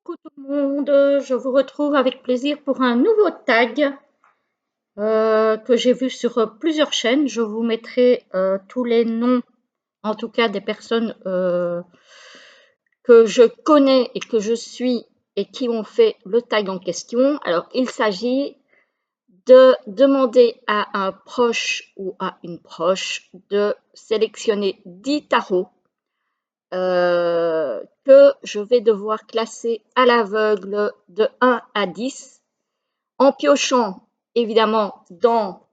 Coucou tout le monde, je vous retrouve avec plaisir pour un nouveau tag que j'ai vu sur plusieurs chaînes. Je vous mettrai tous les noms, en tout cas des personnes que je connais et que je suis et qui ont fait le tag en question. Alors, il s'agit de demander à un proche ou à une proche de sélectionner 10 tarots que je vais devoir classer à l'aveugle de 1 à 10 en piochant évidemment dans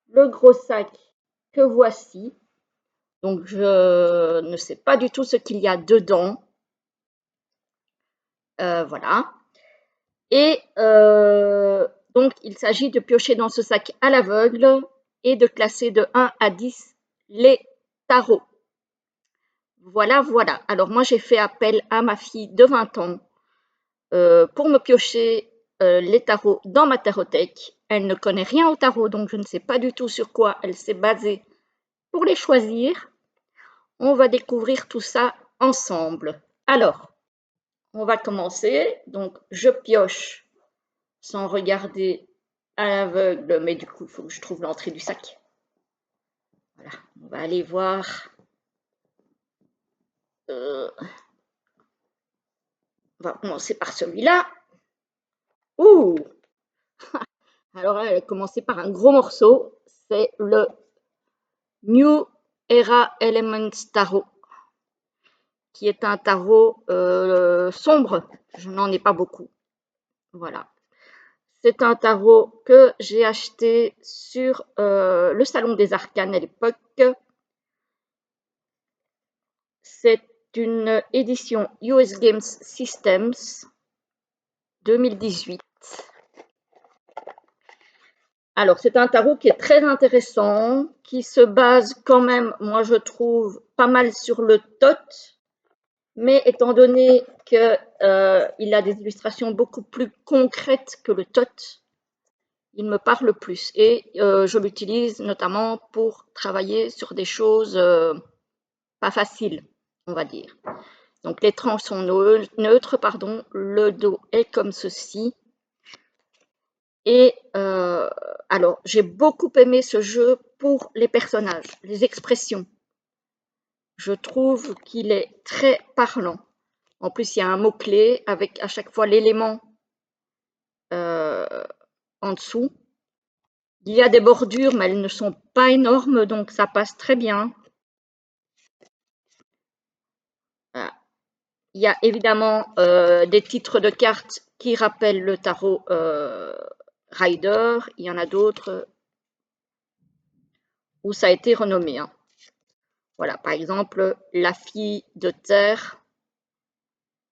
le gros sac que voici. Donc je ne sais pas du tout ce qu'il y a dedans. Voilà. Et donc il s'agit de piocher dans ce sac à l'aveugle et de classer de 1 à 10 les tarots. Voilà, voilà. Alors moi j'ai fait appel à ma fille de 20 ans pour me piocher les tarots dans ma tarothèque. Elle ne connaît rien au tarot, donc je ne sais pas du tout sur quoi elle s'est basée pour les choisir. On va découvrir tout ça ensemble. Alors, on va commencer. Donc, je pioche sans regarder à l'aveugle, mais du coup, il faut que je trouve l'entrée du sac. Voilà, on va aller voir. On va commencer par celui-là. Ouh! Alors, elle a commencé par un gros morceau. C'est le New Era Elements Tarot, qui est un tarot sombre. Je n'en ai pas beaucoup. Voilà. C'est un tarot que j'ai acheté sur le Salon des Arcanes à l'époque. C'est une édition US Games Systems 2018. Alors, c'est un tarot qui est très intéressant, qui se base quand même, moi je trouve, pas mal sur le tot, mais étant donné qu'il a des illustrations beaucoup plus concrètes que le tot, il me parle plus. Et je l'utilise notamment pour travailler sur des choses pas faciles, on va dire. Donc les tranches sont neutres, pardon, le dos est comme ceci. Et alors, j'ai beaucoup aimé ce jeu pour les personnages, les expressions. Je trouve qu'il est très parlant. En plus, il y a un mot-clé avec à chaque fois l'élément en dessous. Il y a des bordures, mais elles ne sont pas énormes, donc ça passe très bien. Voilà. Il y a évidemment des titres de cartes qui rappellent le tarot Rider. Il y en a d'autres où ça a été renommé. Hein. Voilà, par exemple, la fille de terre,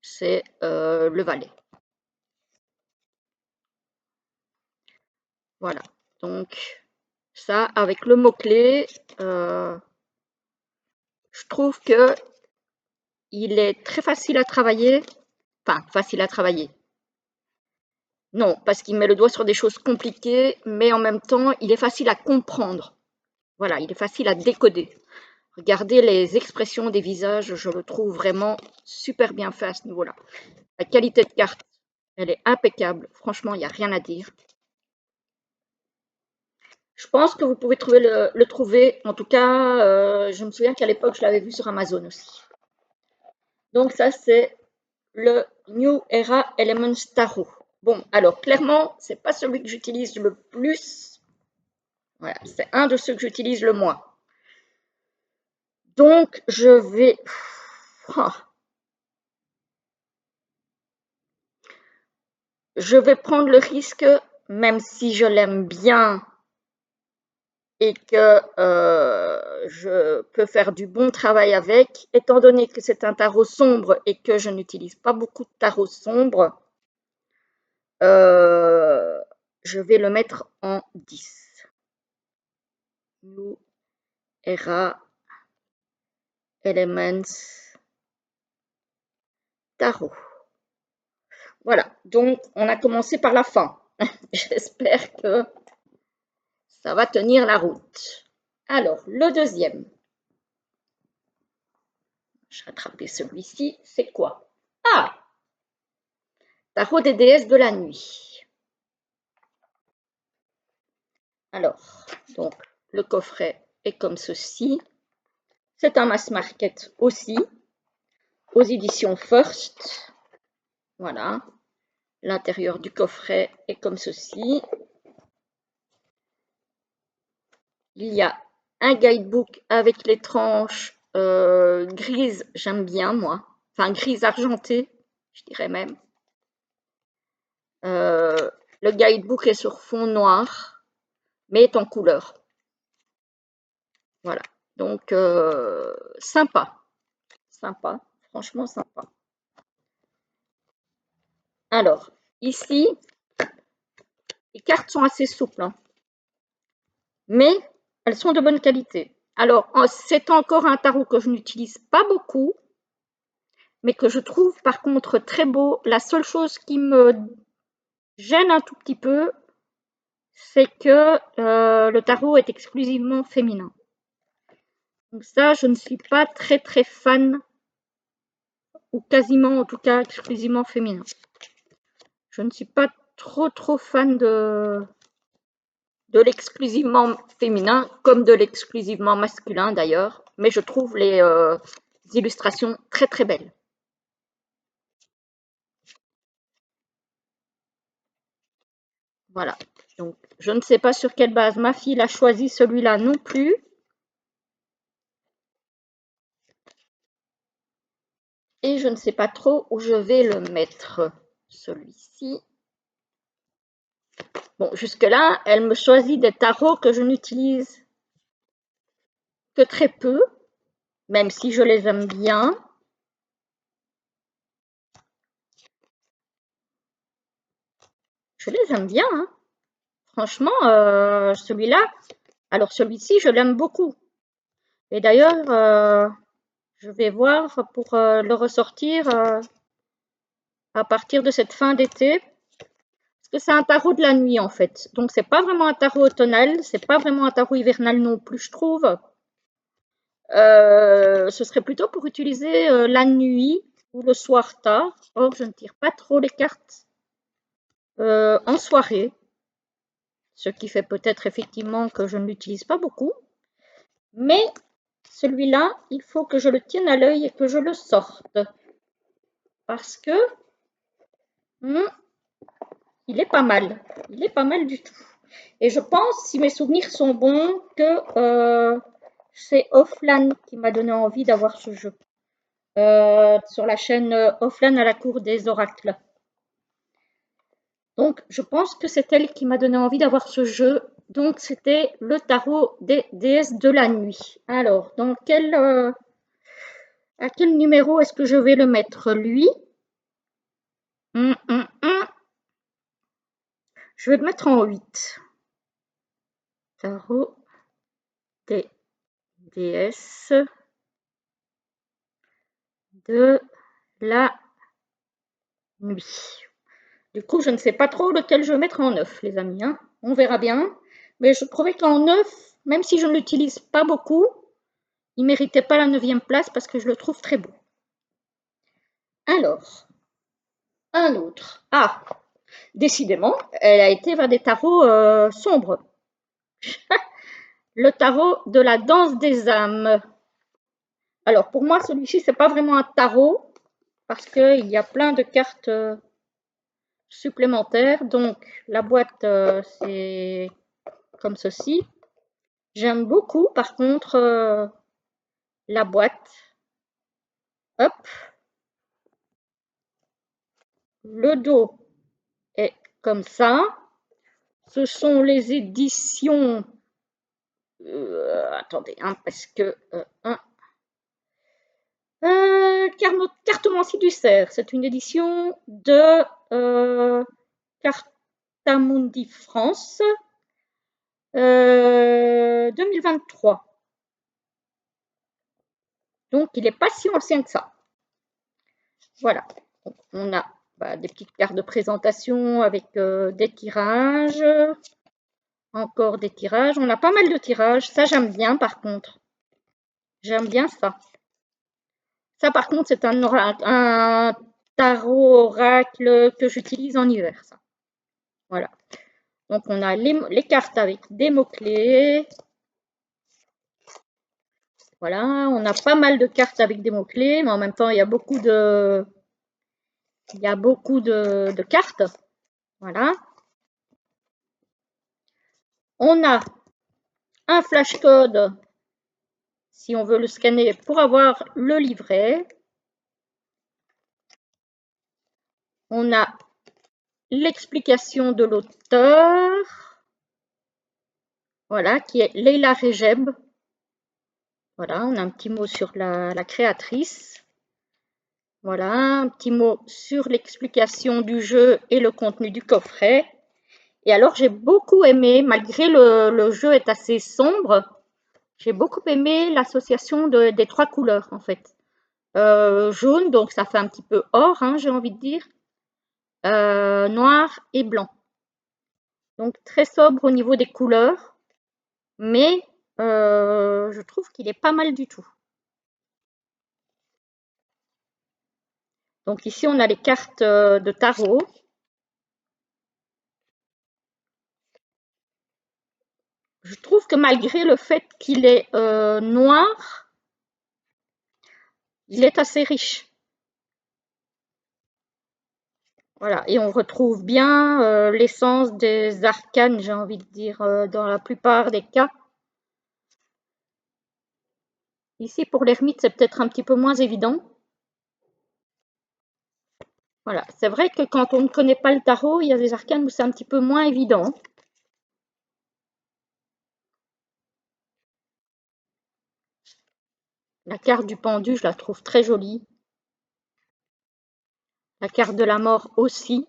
c'est le valet. Voilà, donc ça, avec le mot-clé, je trouve que il est très facile à travailler. Enfin, facile à travailler. Non, parce qu'il met le doigt sur des choses compliquées, mais en même temps, il est facile à comprendre. Voilà, il est facile à décoder. Regardez les expressions des visages, je le trouve vraiment super bien fait à ce niveau-là. La qualité de carte, elle est impeccable. Franchement, il n'y a rien à dire. Je pense que vous pouvez le trouver. En tout cas, je me souviens qu'à l'époque, je l'avais vu sur Amazon aussi. Donc ça, c'est le New Era Elements Tarot. Bon, alors clairement, c'est pas celui que j'utilise le plus. Voilà, c'est un de ceux que j'utilise le moins. Donc, je vais... Je vais prendre le risque, même si je l'aime bien et que je peux faire du bon travail avec, étant donné que c'est un tarot sombre et que je n'utilise pas beaucoup de tarot sombre, je vais le mettre en 10. New Era Elements Tarot. Voilà, donc on a commencé par la fin. J'espère que ça va tenir la route. Alors, le deuxième. Je vais rattraper celui-ci. C'est quoi? Ah! Tarot des déesses de la nuit. Alors, donc, le coffret est comme ceci. C'est un mass market aussi, aux éditions First. Voilà. L'intérieur du coffret est comme ceci. Il y a un guidebook avec les tranches grises, j'aime bien moi. Enfin, grise argentée, je dirais même. Le guidebook est sur fond noir, mais est en couleur. Voilà. Donc, sympa. Sympa. Franchement sympa. Alors, ici, les cartes sont assez souples, hein, mais elles sont de bonne qualité. Alors, c'est encore un tarot que je n'utilise pas beaucoup, mais que je trouve par contre très beau. La seule chose qui me gêne un tout petit peu, c'est que le tarot est exclusivement féminin. Donc ça, je ne suis pas très fan, ou quasiment en tout cas exclusivement féminin. Je ne suis pas trop fan de l'exclusivement féminin, comme de l'exclusivement masculin d'ailleurs, mais je trouve les illustrations très belles. Voilà, donc je ne sais pas sur quelle base ma fille a choisi celui-là non plus. Et je ne sais pas trop où je vais le mettre, celui-ci. Bon, jusque-là, elle me choisit des tarots que je n'utilise que très peu, même si je les aime bien. Je les aime bien, hein. Franchement, celui-là, alors celui-ci, je l'aime beaucoup. Et d'ailleurs, je vais voir pour le ressortir à partir de cette fin d'été. Parce que c'est un tarot de la nuit en fait. Donc c'est pas vraiment un tarot automnal, c'est pas vraiment un tarot hivernal non plus, je trouve. Ce serait plutôt pour utiliser la nuit ou le soir tard. Or, je ne tire pas trop les cartes en soirée. Ce qui fait peut-être effectivement que je ne l'utilise pas beaucoup. Mais celui-là, il faut que je le tienne à l'œil et que je le sorte. Parce que il est pas mal. Il est pas mal du tout. Et je pense, si mes souvenirs sont bons, que c'est Offline qui m'a donné envie d'avoir ce jeu. Sur la chaîne Offline à la cour des oracles. Donc, je pense que c'est elle qui m'a donné envie d'avoir ce jeu. Donc, c'était le tarot des déesses de la nuit. Alors, à quel numéro est-ce que je vais le mettre, lui? Je vais le mettre en 8. Tarot des déesses de la nuit. Du coup, je ne sais pas trop lequel je vais mettre en 9, les amis. Hein. On verra bien. Mais je trouvais qu'en 9, même si je ne l'utilise pas beaucoup, il ne méritait pas la 9e place parce que je le trouve très beau. Alors, un autre. Ah, décidément, elle a été vers des tarots sombres. Le tarot de la danse des âmes. Alors, pour moi, celui-ci, c'est pas vraiment un tarot parce qu'il y a plein de cartes supplémentaires. Donc, la boîte, c'est comme ceci. J'aime beaucoup, par contre, la boîte. Hop. Le dos est comme ça. Ce sont les éditions... attendez, hein, parce que... Cartomancie du Cerf, c'est une édition de Cartamundi France 2023. Donc, il n'est pas si ancien que ça. Voilà. Donc, on a des petites cartes de présentation avec des tirages. Encore des tirages. On a pas mal de tirages. Ça, j'aime bien, par contre. J'aime bien ça. Ça, par contre, c'est un tarot oracle que j'utilise en hiver, ça. Voilà. Donc, on a les cartes avec des mots-clés. Voilà, on a pas mal de cartes avec des mots-clés, mais en même temps, il y a beaucoup de cartes. Voilà. On a un flash code si on veut le scanner pour avoir le livret. On a l'explication de l'auteur, voilà, qui est Leila Rejeb. Voilà, on a un petit mot sur la créatrice. Voilà, un petit mot sur l'explication du jeu et le contenu du coffret. Et alors, j'ai beaucoup aimé, malgré le jeu est assez sombre, j'ai beaucoup aimé l'association des trois couleurs, en fait. Jaune, donc ça fait un petit peu or, hein, j'ai envie de dire. Noir et blanc. Donc, très sobre au niveau des couleurs, mais je trouve qu'il est pas mal du tout. Donc, ici, on a les cartes de tarot. Je trouve que malgré le fait qu'il est noir, il est assez riche. Voilà, et on retrouve bien l'essence des arcanes, j'ai envie de dire, dans la plupart des cas. Ici, pour l'ermite, c'est peut-être un petit peu moins évident. Voilà, c'est vrai que quand on ne connaît pas le tarot, il y a des arcanes où c'est un petit peu moins évident. La carte du pendu, je la trouve très jolie. La carte de la mort aussi.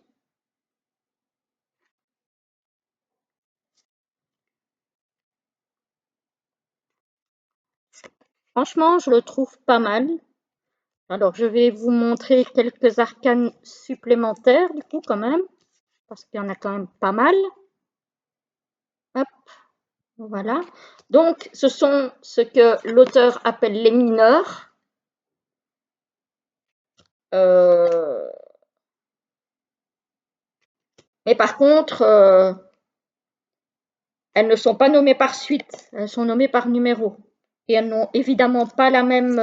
Franchement, je le trouve pas mal. Alors, je vais vous montrer quelques arcanes supplémentaires, du coup, quand même, parce qu'il y en a quand même pas mal. Hop, voilà. Donc, ce sont ce que l'auteur appelle les mineurs. Mais par contre, elles ne sont pas nommées par suite, elles sont nommées par numéro. Et elles n'ont évidemment pas la même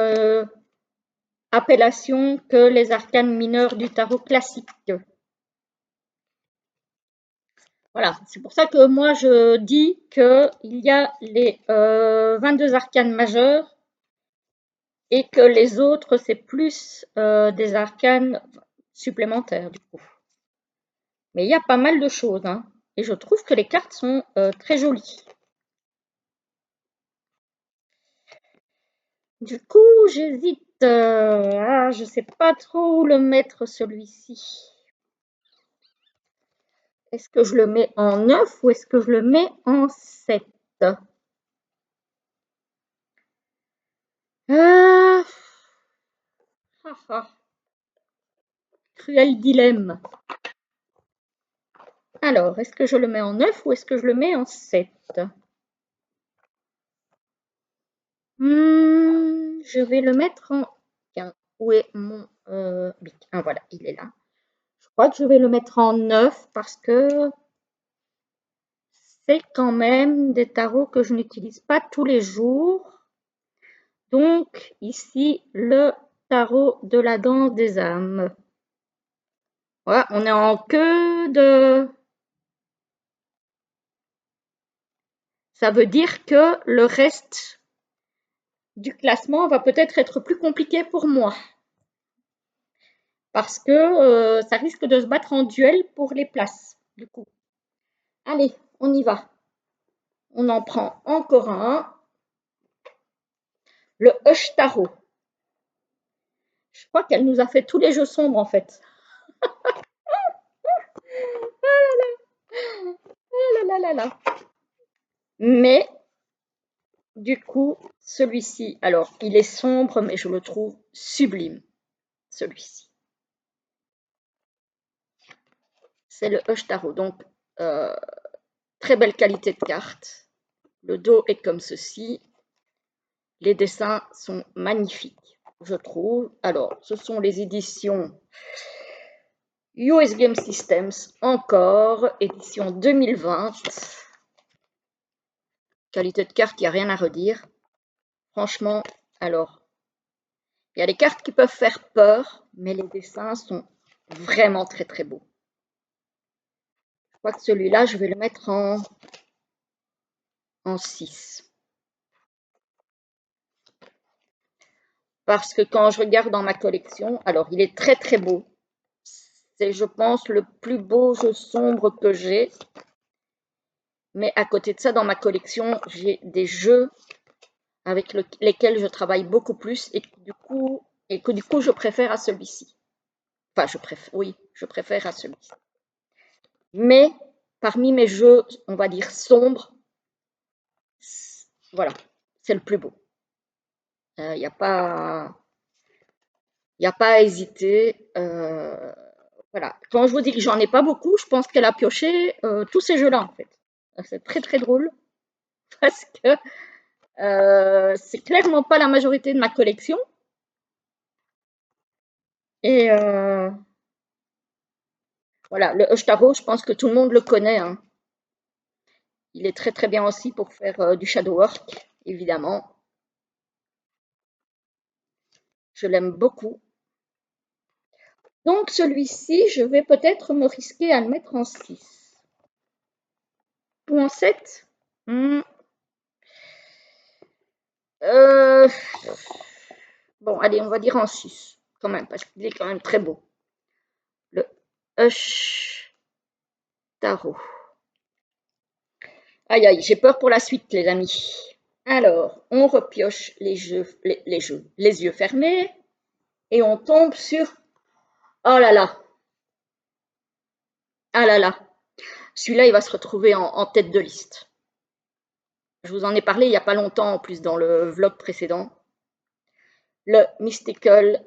appellation que les arcanes mineures du tarot classique. Voilà, c'est pour ça que moi je dis qu'il y a les 22 arcanes majeures et que les autres c'est plus des arcanes supplémentaires du coup. Mais il y a pas mal de choses, hein, et je trouve que les cartes sont très jolies. Du coup, j'hésite. Je ne sais pas trop où le mettre celui-ci. Est-ce que je le mets en 9 ou est-ce que je le mets en 7? Cruel dilemme. Alors, est-ce que je le mets en 9 ou est-ce que je le mets en 7? Je vais le mettre en... Tiens, où est mon bic? Ah, voilà, il est là. Je crois que je vais le mettre en 9 parce que c'est quand même des tarots que je n'utilise pas tous les jours. Donc, ici, le tarot de la danse des âmes. Voilà, on est en queue de... Ça veut dire que le reste du classement va peut-être être plus compliqué pour moi. Parce que ça risque de se battre en duel pour les places, du coup. Allez, on y va. On en prend encore un. Le Hush Tarot. Je crois qu'elle nous a fait tous les jeux sombres, en fait. Mais, du coup, celui-ci, alors, il est sombre, mais je le trouve sublime, celui-ci. C'est le Hush Tarot. Donc, très belle qualité de carte. Le dos est comme ceci. Les dessins sont magnifiques, je trouve. Alors, ce sont les éditions US Game Systems, encore, édition 2020. Qualité de carte, il n'y a rien à redire. Franchement, alors, il y a des cartes qui peuvent faire peur, mais les dessins sont vraiment très très beaux. Je crois que celui-là, je vais le mettre en 6. Parce que quand je regarde dans ma collection, alors il est très très beau. C'est, je pense, le plus beau jeu sombre que j'ai. Mais à côté de ça, dans ma collection, j'ai des jeux avec lesquels je travaille beaucoup plus et que du coup je préfère à celui-ci. Enfin, je préfère à celui-ci. Mais parmi mes jeux, on va dire sombres, voilà, c'est le plus beau. Il n'y a pas à hésiter. Voilà. Quand je vous dis que j'en ai pas beaucoup, je pense qu'elle a pioché tous ces jeux-là en fait. C'est très très drôle parce que c'est clairement pas la majorité de ma collection. Et voilà, le Hush-Tarot, je pense que tout le monde le connaît, hein. Il est très très bien aussi pour faire du shadow work, évidemment. Je l'aime beaucoup. Donc celui-ci, je vais peut-être me risquer à le mettre en 6. Ou en 7. Bon, allez, on va dire en 6, quand même, parce qu'il est quand même très beau. Le Hush-Tarot. Aïe, aïe, j'ai peur pour la suite, les amis. Alors, on repioche les yeux fermés, et on tombe sur... Oh là là. Ah là là. Celui-là, il va se retrouver en tête de liste. Je vous en ai parlé il n'y a pas longtemps, en plus, dans le vlog précédent. Le Mythical,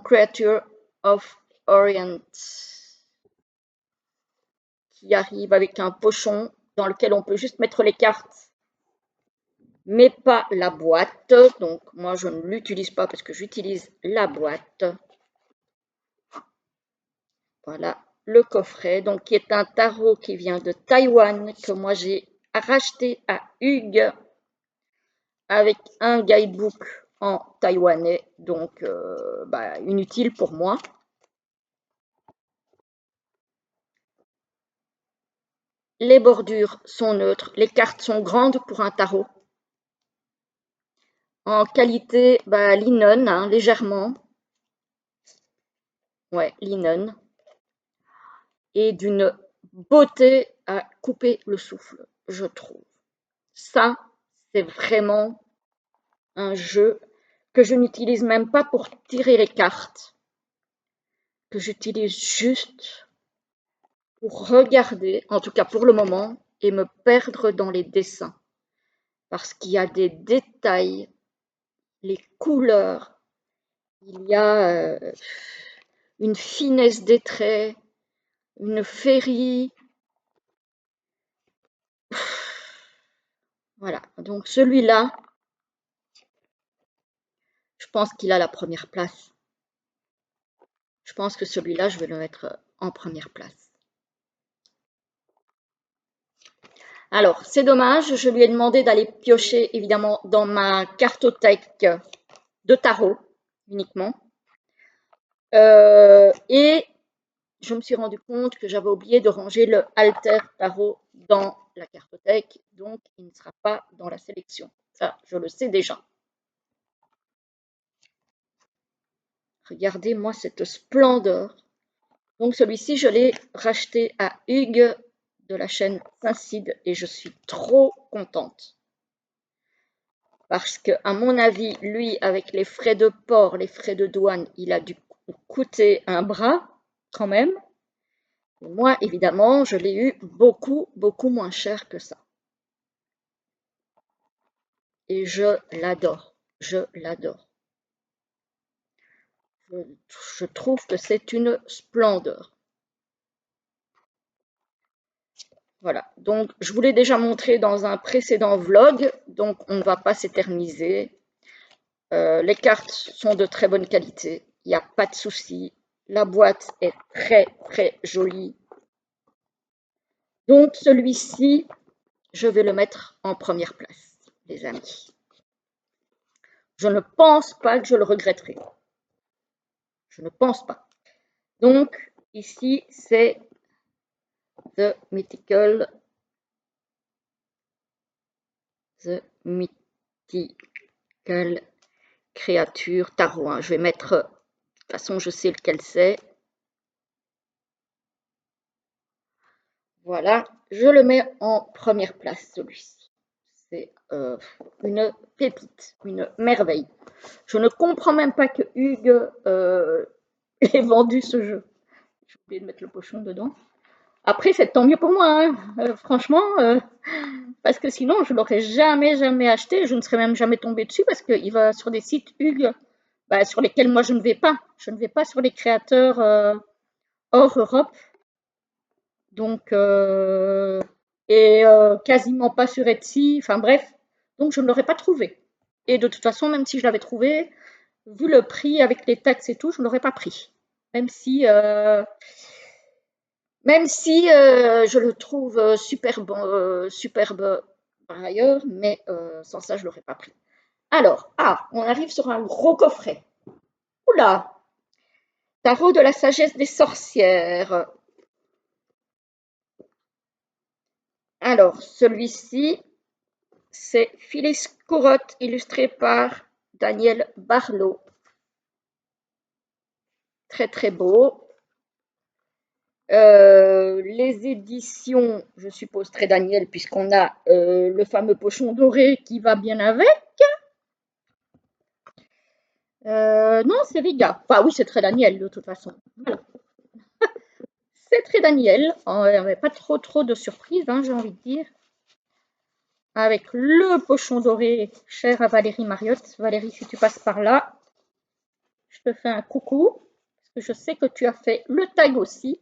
Creature of Orient, qui arrive avec un pochon dans lequel on peut juste mettre les cartes, mais pas la boîte. Donc, moi, je ne l'utilise pas parce que j'utilise la boîte. Voilà le coffret, donc qui est un tarot qui vient de Taïwan, que moi j'ai racheté à Hugues avec un guidebook en taïwanais, donc inutile pour moi. Les bordures sont neutres, les cartes sont grandes pour un tarot. En qualité linen, hein, légèrement. Ouais, linen. Et d'une beauté à couper le souffle, je trouve. Ça, c'est vraiment un jeu que je n'utilise même pas pour tirer les cartes, que j'utilise juste pour regarder, en tout cas pour le moment, et me perdre dans les dessins. Parce qu'il y a des détails, les couleurs, il y a une finesse des traits, une féerie. Voilà, donc celui-là, je pense qu'il a la première place. Je pense que celui-là, je vais le mettre en première place. Alors, c'est dommage, je lui ai demandé d'aller piocher évidemment dans ma cartothèque de tarot uniquement. Et je me suis rendu compte que j'avais oublié de ranger le Alter Tarot dans la cartothèque, donc il ne sera pas dans la sélection. Ça, je le sais déjà. Regardez-moi cette splendeur. Donc celui-ci, je l'ai racheté à Hugues de la chaîne Saint-Cide et je suis trop contente. Parce que, à mon avis, lui, avec les frais de port, les frais de douane, il a dû coûter un bras quand même. Et moi, évidemment, je l'ai eu beaucoup, beaucoup moins cher que ça. Et je l'adore. Je l'adore. Je trouve que c'est une splendeur. Voilà, donc je vous l'ai déjà montré dans un précédent vlog, donc on ne va pas s'éterniser. Les cartes sont de très bonne qualité, il n'y a pas de souci. La boîte est très très jolie. Donc celui-ci, je vais le mettre en première place, les amis. Je ne pense pas que je le regretterai. Je ne pense pas. Donc ici, c'est The Mythical Créature Tarot. Hein. Je vais mettre, de toute façon, je sais lequel c'est. Voilà, je le mets en première place, celui-ci. C'est une pépite, une merveille. Je ne comprends même pas que Hugues ait vendu ce jeu. J'ai oublié de mettre le pochon dedans. Après, c'est tant mieux pour moi, hein. Franchement, parce que sinon, je l'aurais jamais acheté. Je ne serais même jamais tombée dessus parce qu'il va sur des sites Hugues sur lesquels moi je ne vais pas. Je ne vais pas sur les créateurs hors Europe. Donc, quasiment pas sur Etsy. Enfin bref, donc je ne l'aurais pas trouvé. Et de toute façon, même si je l'avais trouvé, vu le prix avec les taxes et tout, je ne l'aurais pas pris. Même si je le trouve superbe par ailleurs, mais sans ça, je ne l'aurais pas pris. Alors, on arrive sur un gros coffret. Oula! Tarot de la sagesse des sorcières. Alors, celui-ci, c'est Phyllis Courotte, illustré par Daniel Barlow. Très très beau. Les éditions, je suppose très Daniel, puisqu'on a le fameux pochon doré qui va bien avec. Non, c'est Riga. Enfin oui, c'est très Daniel de toute façon. Voilà. C'est très Daniel. Il n'y avait pas trop de surprises, hein, j'ai envie de dire. Avec le pochon doré cher à Valérie Mariotte. Valérie, si tu passes par là, je te fais un coucou. Parce que je sais que tu as fait le tag aussi.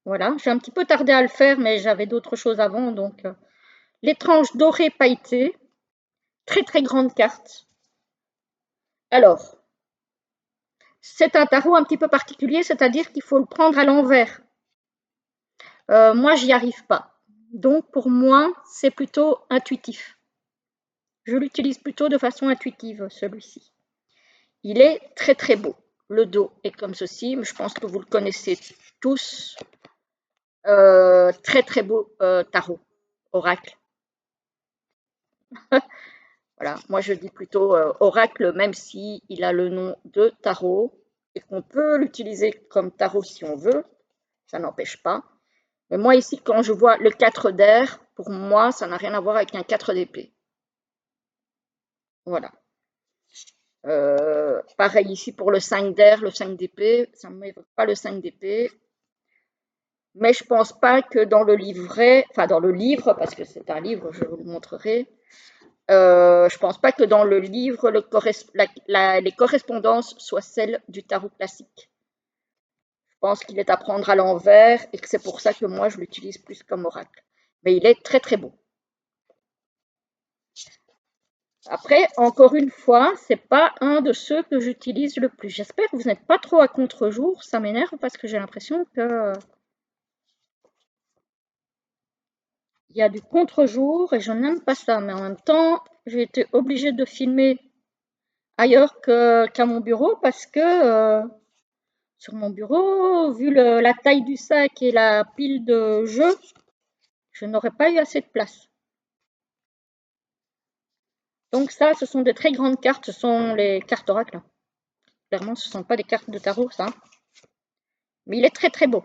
Voilà, j'ai un petit peu tardé à le faire, mais j'avais d'autres choses avant. Donc, les tranches dorées pailletées. Très très grande carte. Alors, c'est un tarot un petit peu particulier, c'est-à-dire qu'il faut le prendre à l'envers. Moi, j'y arrive pas. Donc, pour moi, c'est plutôt intuitif. Je l'utilise plutôt de façon intuitive, celui-ci. Il est très très beau. Le dos est comme ceci, mais je pense que vous le connaissez tous. Très très beau tarot, oracle. Voilà, moi je dis plutôt oracle, même si il a le nom de tarot et qu'on peut l'utiliser comme tarot si on veut, ça n'empêche pas. Mais moi ici, quand je vois le 4 d'air, pour moi, ça n'a rien à voir avec un 4 d'épée. Voilà. Pareil ici pour le 5 d'air, le 5 d'épée, ça ne m'évoque pas le 5 d'épée. Mais je pense pas que dans le livret, enfin dans le livre, parce que c'est un livre, je vous le montrerai, je pense pas que dans le livre, les correspondances soient celles du tarot classique. Je pense qu'il est à prendre à l'envers et que c'est pour ça que moi je l'utilise plus comme oracle. Mais il est très très beau. Après, encore une fois, c'est pas un de ceux que j'utilise le plus. J'espère que vous n'êtes pas trop à contre-jour. Ça m'énerve parce que j'ai l'impression que il y a du contre-jour et je n'aime pas ça. Mais en même temps, j'ai été obligée de filmer ailleurs qu'à mon bureau parce que sur mon bureau, vu la taille du sac et la pile de jeux, je n'aurais pas eu assez de place. Donc ça, ce sont des très grandes cartes, ce sont les cartes oracles. Clairement, ce ne sont pas des cartes de tarot, ça. Mais il est très très beau.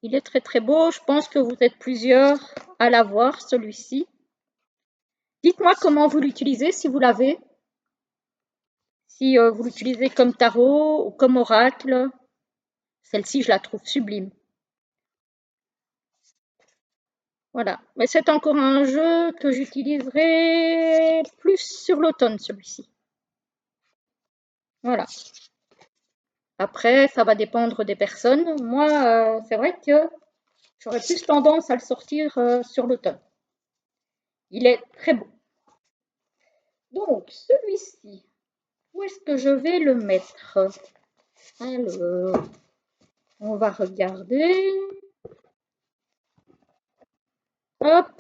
Il est très très beau, je pense que vous êtes plusieurs à l'avoir, celui-ci. Dites-moi comment vous l'utilisez, si vous l'avez. Si vous l'utilisez comme tarot ou comme oracle. Celle-ci, je la trouve sublime. Voilà, mais c'est encore un jeu que j'utiliserai plus sur l'automne, celui-ci. Voilà. Après, ça va dépendre des personnes. Moi, c'est vrai que j'aurais plus tendance à le sortir sur l'automne. Il est très beau. Donc, celui-ci, où est-ce que je vais le mettre? Alors, on va regarder. Hop.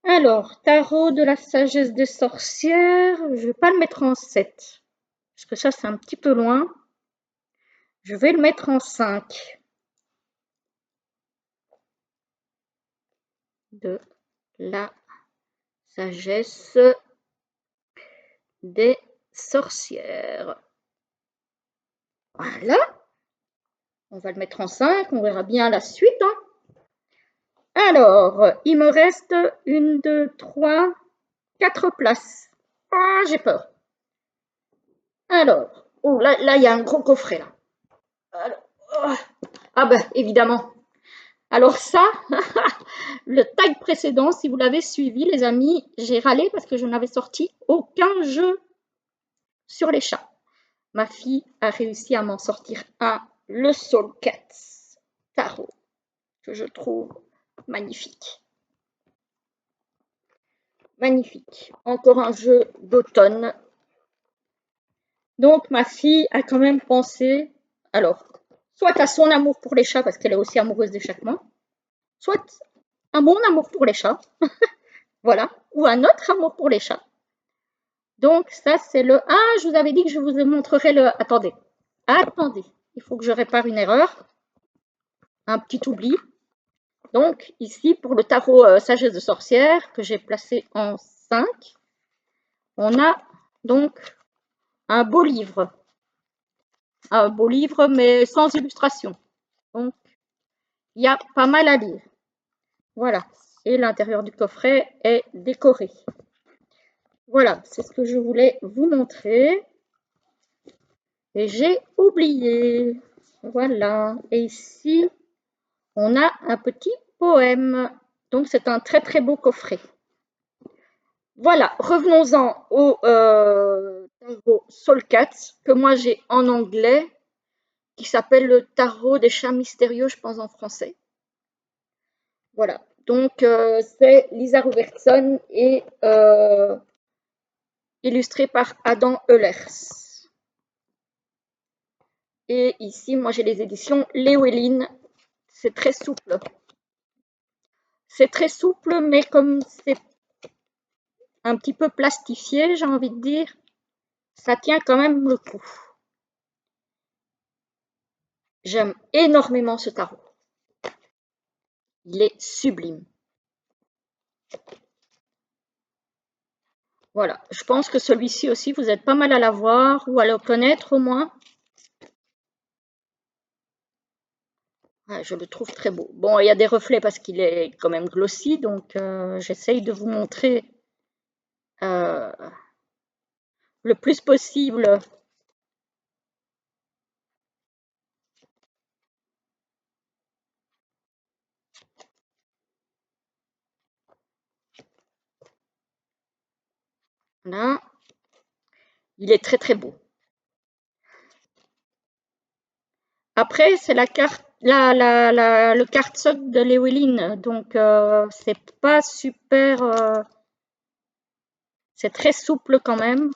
Alors, tarot de la sagesse des sorcières, je vais pas le mettre en 7, parce que ça c'est un petit peu loin. Je vais le mettre en 5. De la sagesse des sorcières. Voilà. On va le mettre en 5, on verra bien la suite. Alors, il me reste 1, 2, 3, 4 places. Ah, j'ai peur. Alors, oh, là, il y a un gros coffret, là. Alors, oh, ah ben, évidemment. Alors ça, le tag précédent, si vous l'avez suivi, les amis, j'ai râlé parce que je n'avais sorti aucun jeu sur les chats. Ma fille a réussi à m'en sortir un, le Soul Cats Tarot, que je trouve magnifique. Magnifique. Encore un jeu d'automne. Donc ma fille a quand même pensé, alors, soit à son amour pour les chats, parce qu'elle est aussi amoureuse des chats que moi, soit à mon amour pour les chats, voilà, ou un autre amour pour les chats. Donc ça c'est le... Ah, je vous avais dit que je vous montrerai le... Attendez, il faut que je répare une erreur, un petit oubli. Donc ici pour le tarot sagesse de sorcière que j'ai placé en 5, on a donc un beau livre mais sans illustration. Donc il y a pas mal à lire. Voilà, et l'intérieur du coffret est décoré. Voilà, c'est ce que je voulais vous montrer. Et j'ai oublié. Voilà, et ici on a un petit poème. Donc c'est un très très beau coffret. Voilà, revenons-en au tarot Soul Cats, que moi j'ai en anglais, qui s'appelle le tarot des chats mystérieux, je pense en français. Voilà, donc c'est Lisa Robertson et illustré par Adam Ehlers. Et ici, moi j'ai les éditions Llewellyn, c'est très souple. C'est très souple, mais comme c'est un petit peu plastifié, j'ai envie de dire, ça tient quand même le coup. J'aime énormément ce tarot. Il est sublime. Voilà, je pense que celui-ci aussi, vous êtes pas mal à l'avoir ou à le connaître au moins. Ah, je le trouve très beau. Bon, il y a des reflets parce qu'il est quand même glossy, donc j'essaye de vous montrer le plus possible. Là, il est très très beau. Après, c'est la carte, le cardstock de Llewellyn, donc c'est pas super. C'est très souple quand même.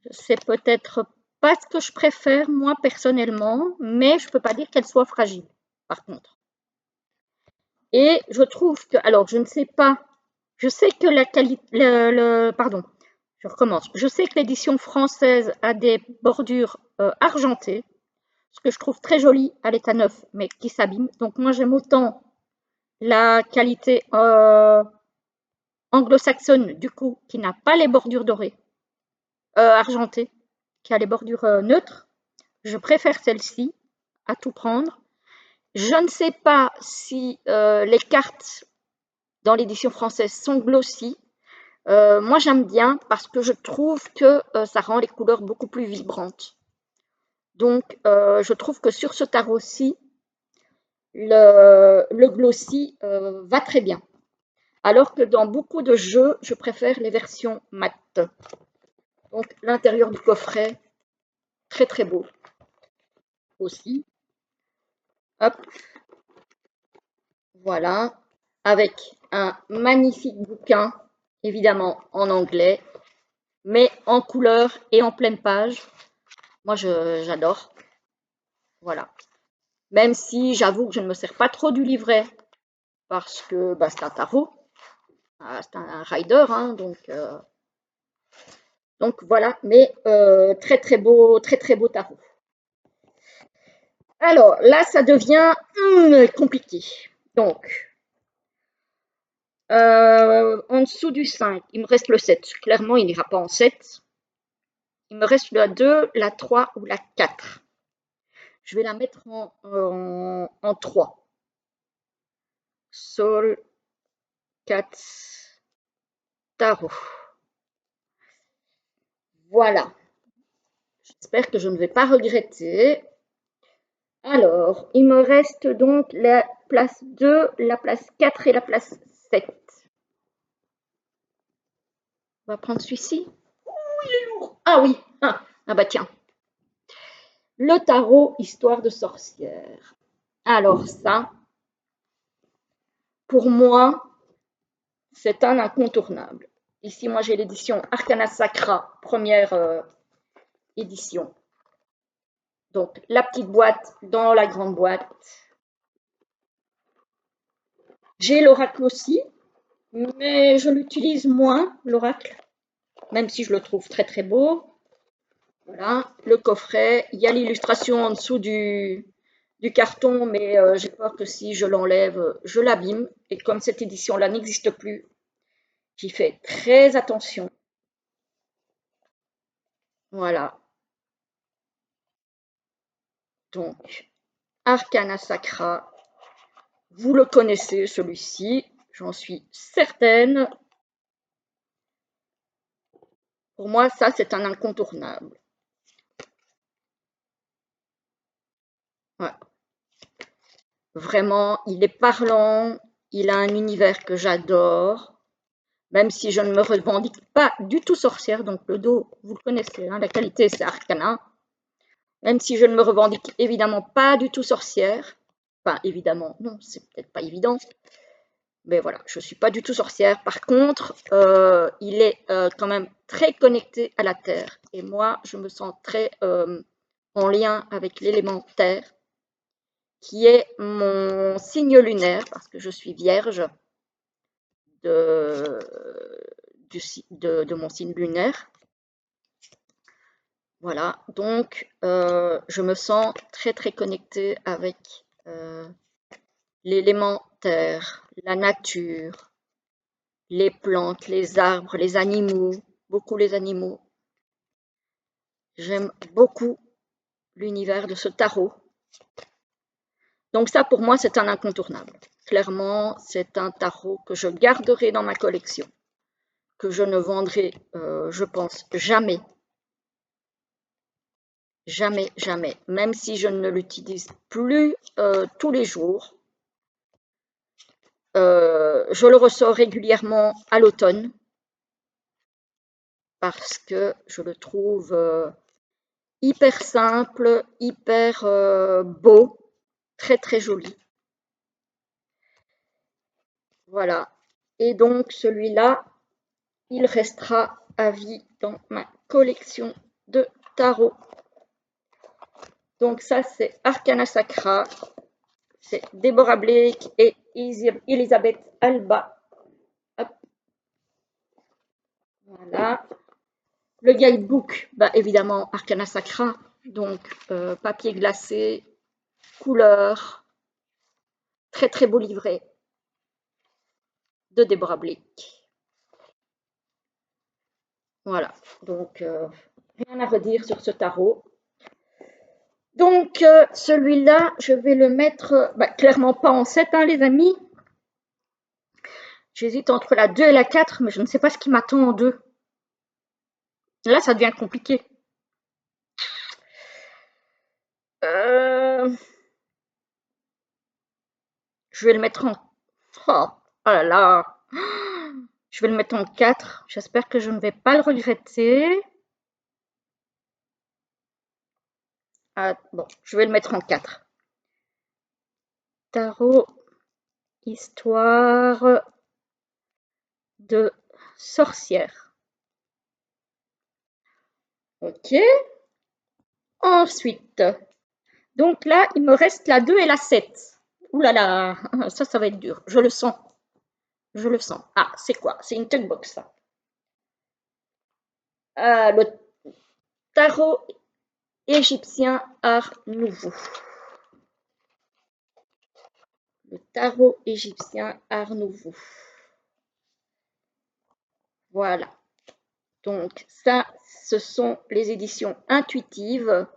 C'est peut-être pas ce que je préfère moi personnellement, mais je peux pas dire qu'elle soit fragile, par contre. Et je trouve que, alors je ne sais pas, je sais que la qualité, pardon, je recommence. Je sais que l'édition française a des bordures argentées, ce que je trouve très joli à l'état neuf, mais qui s'abîme. Donc moi j'aime autant la qualité anglo-saxonne, du coup, qui n'a pas les bordures dorées, argentées, qui a les bordures neutres. Je préfère celle-ci à tout prendre. Je ne sais pas si les cartes dans l'édition française sont glossy. Moi, j'aime bien parce que je trouve que ça rend les couleurs beaucoup plus vibrantes. Donc, je trouve que sur ce tarot-ci, le glossy va très bien. Alors que dans beaucoup de jeux, je préfère les versions mates. Donc, l'intérieur du coffret, très très beau aussi. Hop, voilà, avec un magnifique bouquin, évidemment en anglais, mais en couleur et en pleine page. Moi, j'adore. Voilà. Même si j'avoue que je ne me sers pas trop du livret parce que bah, c'est un tarot, c'est un rider, hein, donc voilà. Mais très beau tarot. Alors là, ça devient compliqué. Donc, en dessous du 5, il me reste le 7. Clairement, il n'ira pas en 7. Il me reste la 2, la 3 ou la 4. Je vais la mettre en 3. Sol, 4, tarot. Voilà. J'espère que je ne vais pas regretter. Alors, il me reste donc la place 2, la place 4 et la place 7. On va prendre celui-ci. Oh, il est lourd. Ah oui. Ah bah tiens. Le tarot, histoire de sorcière. Alors ça, pour moi, c'est un incontournable. Ici, moi, j'ai l'édition Arcana Sacra, première édition. Donc, la petite boîte dans la grande boîte. J'ai l'oracle aussi, mais je l'utilise moins, l'oracle, même si je le trouve très beau. Voilà, le coffret. Il y a l'illustration en dessous du carton, mais j'ai peur que si je l'enlève, je l'abîme. Et comme cette édition-là n'existe plus, j'y fais très attention. Voilà. Donc, Arcana Sacra, vous le connaissez celui-ci, j'en suis certaine. Pour moi, ça, c'est un incontournable. Ouais. Vraiment, il est parlant, il a un univers que j'adore, même si je ne me revendique pas du tout sorcière, donc le dos, vous le connaissez, hein, la qualité c'est Arcana, même si je ne me revendique évidemment pas du tout sorcière, enfin évidemment, non, c'est peut-être pas évident, mais voilà, je ne suis pas du tout sorcière. Par contre, il est quand même très connecté à la terre, et moi, je me sens très en lien avec l'élément terre, qui est mon signe lunaire, parce que je suis vierge de mon signe lunaire. Voilà, donc je me sens très connectée avec l'élément terre, la nature, les plantes, les arbres, les animaux, beaucoup les animaux. J'aime beaucoup l'univers de ce tarot. Donc ça, pour moi, c'est un incontournable. Clairement, c'est un tarot que je garderai dans ma collection, que je ne vendrai, je pense, jamais. Jamais, jamais. Même si je ne l'utilise plus tous les jours. Je le ressors régulièrement à l'automne parce que je le trouve hyper simple, hyper beau, très joli. Voilà. Et donc celui-là, il restera à vie dans ma collection de tarot. Donc ça, c'est Arcana Sacra. C'est Deborah Blake et Elisabeth Alba. Hop. Voilà. Le guidebook, bah évidemment Arcana Sacra, donc papier glacé, couleur, très beau livret de Deborah Blake. Voilà, donc rien à redire sur ce tarot. Donc celui-là, je vais le mettre clairement pas en 7, hein, les amis. J'hésite entre la 2 et la 4, mais je ne sais pas ce qui m'attend en 2. Là, ça devient compliqué. Je vais le mettre en... Oh là là. Je vais le mettre en 4. J'espère que je ne vais pas le regretter. Ah, bon, je vais le mettre en 4. Tarot, histoire de sorcière. Ok. Ensuite, donc là, il me reste la 2 et la 7. Ouh là là, ça va être dur. Je le sens. Je le sens. Ah, c'est quoi? C'est une tug box, ça. Le tarot égyptien Art Nouveau. Le tarot égyptien Art Nouveau. Voilà. Donc ça, ce sont les éditions intuitives,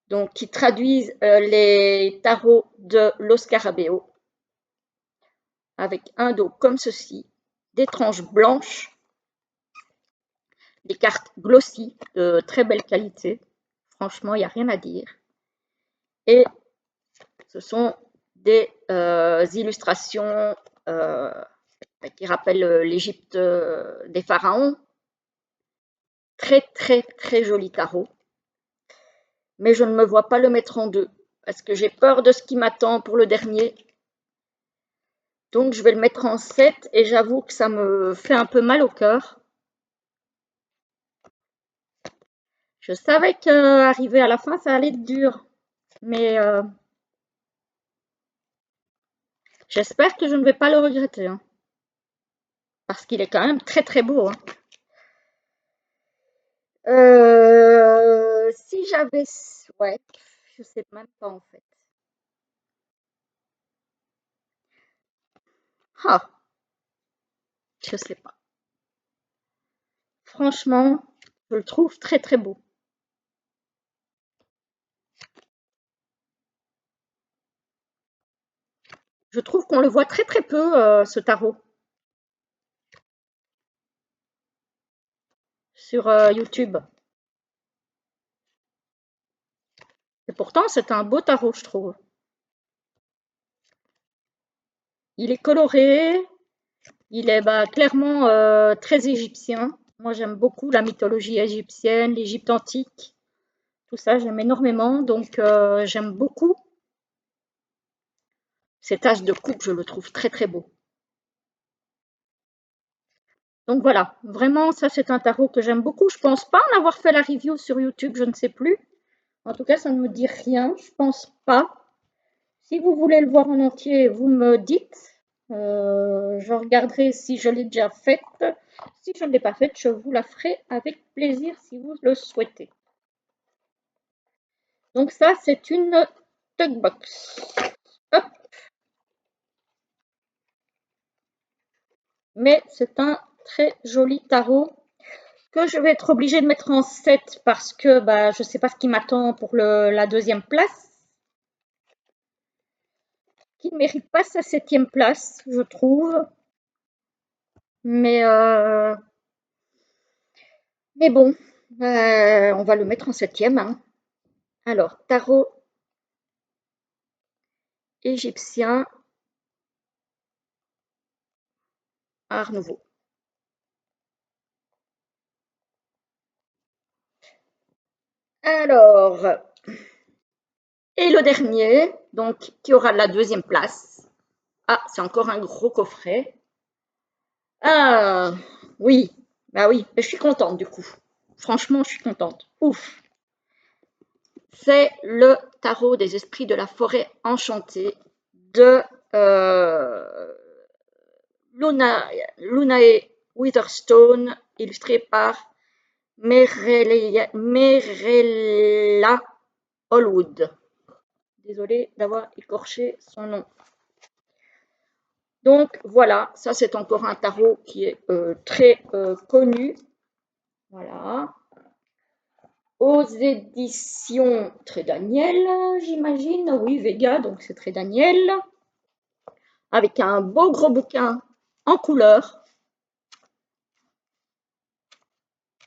donc qui traduisent les tarots de Los Scarabeo, avec un dos comme ceci, des tranches blanches, des cartes glossy de très belle qualité. Franchement, il n'y a rien à dire. Et ce sont des illustrations qui rappellent l'Égypte des pharaons. Très, très, très joli tarot. Mais je ne me vois pas le mettre en deux parce que j'ai peur de ce qui m'attend pour le dernier. Donc, je vais le mettre en 7 et j'avoue que ça me fait un peu mal au cœur. Je savais qu'arriver à la fin, ça allait être dur. Mais j'espère que je ne vais pas le regretter. Hein, parce qu'il est quand même très très beau. Hein. Si j'avais... Ouais, je sais même pas en fait. Ah, je sais pas. Franchement, je le trouve très très beau. Je trouve qu'on le voit très très peu, ce tarot, sur YouTube. Et pourtant, c'est un beau tarot, je trouve. Il est coloré, il est clairement très égyptien. Moi, j'aime beaucoup la mythologie égyptienne, l'Égypte antique, tout ça, j'aime énormément. Donc, j'aime beaucoup. Cet as de coupe, je le trouve très très beau. Donc voilà, vraiment, ça c'est un tarot que j'aime beaucoup. Je pense pas en avoir fait la review sur YouTube, je ne sais plus. En tout cas, ça ne me dit rien, je pense pas. Si vous voulez le voir en entier, vous me dites. Je regarderai si je l'ai déjà faite. Si je ne l'ai pas faite, je vous la ferai avec plaisir si vous le souhaitez. Donc ça, c'est une tugbox. Hop. Mais c'est un très joli tarot que je vais être obligée de mettre en 7 parce que je ne sais pas ce qui m'attend pour la deuxième place. Qui ne mérite pas sa 7e place, je trouve. Mais, mais bon, on va le mettre en 7e. Hein. Alors, tarot égyptien, Art Nouveau. Alors, et le dernier, donc, qui aura la deuxième place. Ah, c'est encore un gros coffret. Ah, oui, bah oui, je suis contente du coup. Franchement, je suis contente. Ouf. C'est le tarot des esprits de la forêt enchantée de Lunae Witherstone, illustré par Merella Allwood. Désolée d'avoir écorché son nom. Donc voilà, ça c'est encore un tarot qui est très connu. Voilà. Aux éditions Très Daniel, j'imagine. Oui, Vega, donc c'est Très Daniel. Avec un beau gros bouquin en couleur.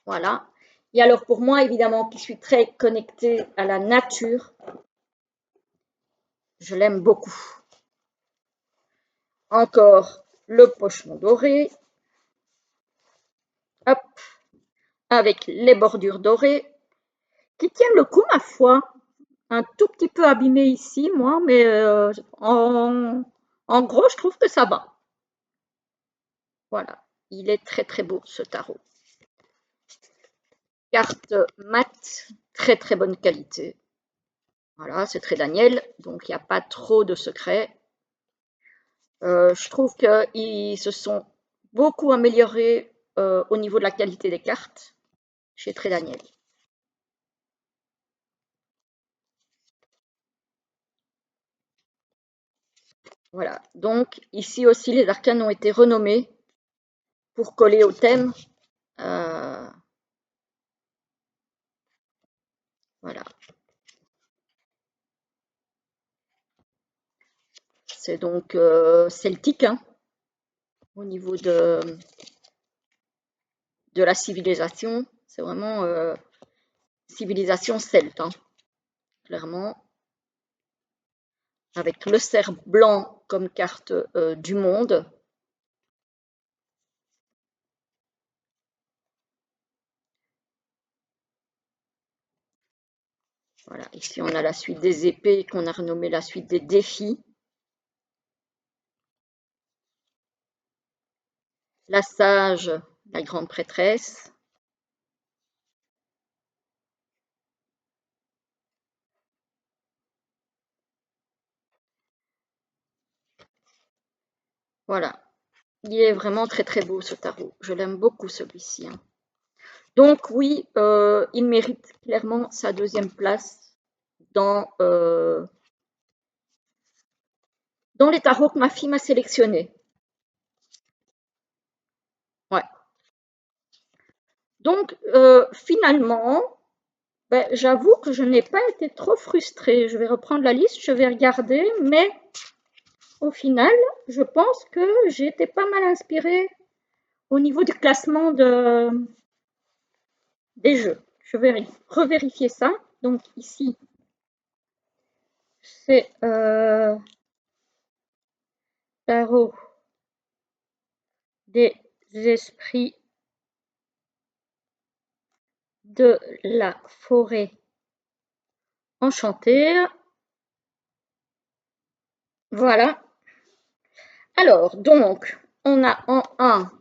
Voilà. Et alors pour moi, évidemment, qui suis très connectée à la nature, je l'aime beaucoup. Encore le pocheton doré. Hop. Avec les bordures dorées. Qui tiennent le coup, ma foi. Un tout petit peu abîmé ici, moi, mais en gros, je trouve que ça va. Voilà. Il est très très beau, ce tarot. carte mat, très très bonne qualité. Voilà, c'est très Daniel, donc il n'y a pas trop de secrets. Je trouve qu'ils se sont beaucoup améliorés au niveau de la qualité des cartes chez Très Daniel. Voilà, donc ici aussi les arcanes ont été renommés pour coller au thème. Voilà. C'est donc celtique, hein, au niveau de la civilisation. C'est vraiment civilisation celte, hein, clairement. Avec le cerf blanc comme carte du monde. Voilà, ici on a la suite des épées qu'on a renommée la suite des défis. La sage, la grande prêtresse. Voilà, il est vraiment très très beau ce tarot. Je l'aime beaucoup celui-ci, hein. Donc oui, il mérite clairement sa deuxième place dans les tarots que ma fille m'a sélectionnés. Ouais. Donc finalement, ben, j'avoue que je n'ai pas été trop frustrée. Je vais reprendre la liste, je vais regarder, mais au final, je pense que j'ai été pas mal inspirée au niveau du classement des jeux. Je vais revérifier ça. Donc ici, c'est tarot des esprits de la forêt enchantée. Voilà. Alors, donc, on a en 1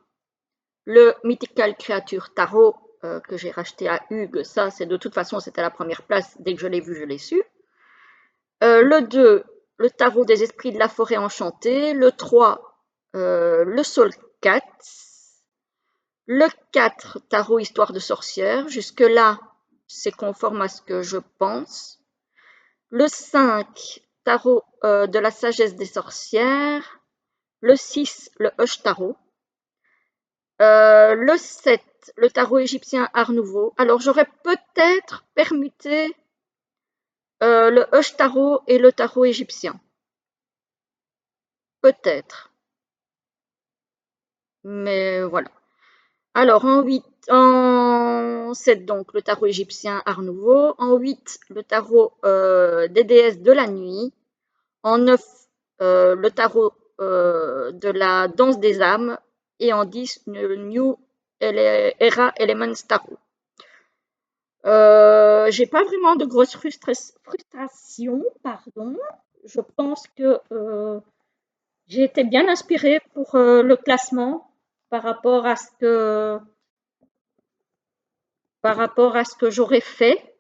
le Mythical Creature Tarot que j'ai racheté à Hugues. Ça, c'est de toute façon, c'était la première place. Dès que je l'ai vu, je l'ai su. Le 2, le Tarot des Esprits de la Forêt Enchantée. Le 3, le Soul Cat. Le 4, Tarot Histoire de Sorcière. Jusque-là, c'est conforme à ce que je pense. Le 5, Tarot de la Sagesse des Sorcières. Le 6, le Hush Tarot. Le 7, le tarot égyptien Art Nouveau. Alors, j'aurais peut-être permuté le Hush Tarot et le tarot égyptien. Peut-être. Mais voilà. Alors, en 7, donc, le tarot égyptien Art Nouveau. En 8, le tarot des déesses de la nuit. En 9, le tarot de la danse des âmes. Et en 10, le New Era Elements Tarot. J'ai pas vraiment de grosses frustrations, pardon. Je pense que j'ai été bien inspirée pour le classement par rapport à ce que j'aurais fait.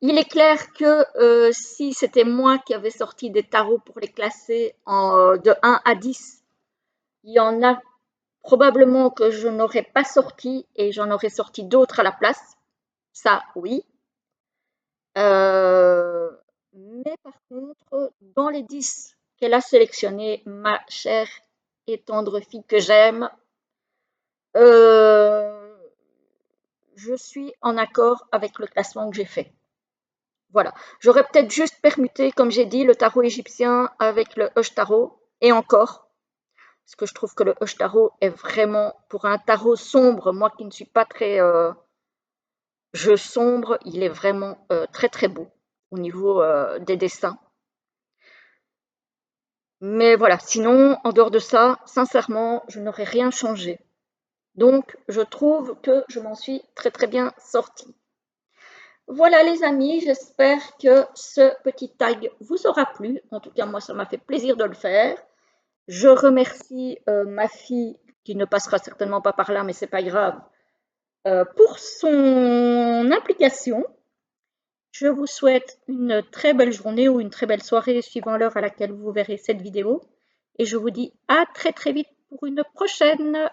Il est clair que si c'était moi qui avais sorti des tarots pour les classer de 1 à 10, il y en a probablement que je n'aurais pas sorti et j'en aurais sorti d'autres à la place. Ça, oui. Mais par contre, dans les 10 qu'elle a sélectionnés, ma chère et tendre fille que j'aime, je suis en accord avec le classement que j'ai fait. Voilà. J'aurais peut-être juste permuté, comme j'ai dit, le tarot égyptien avec le Hush Tarot, et encore, parce que je trouve que le Hush Tarot est vraiment, pour un tarot sombre, moi qui ne suis pas très jeu sombre, il est vraiment très très beau au niveau des dessins. Mais voilà, sinon, en dehors de ça, sincèrement, je n'aurais rien changé. Donc, je trouve que je m'en suis très très bien sortie. Voilà les amis, j'espère que ce petit tag vous aura plu. En tout cas, moi, ça m'a fait plaisir de le faire. Je remercie ma fille, qui ne passera certainement pas par là, mais c'est pas grave, pour son implication. Je vous souhaite une très belle journée ou une très belle soirée suivant l'heure à laquelle vous verrez cette vidéo et je vous dis à très très vite pour une prochaine.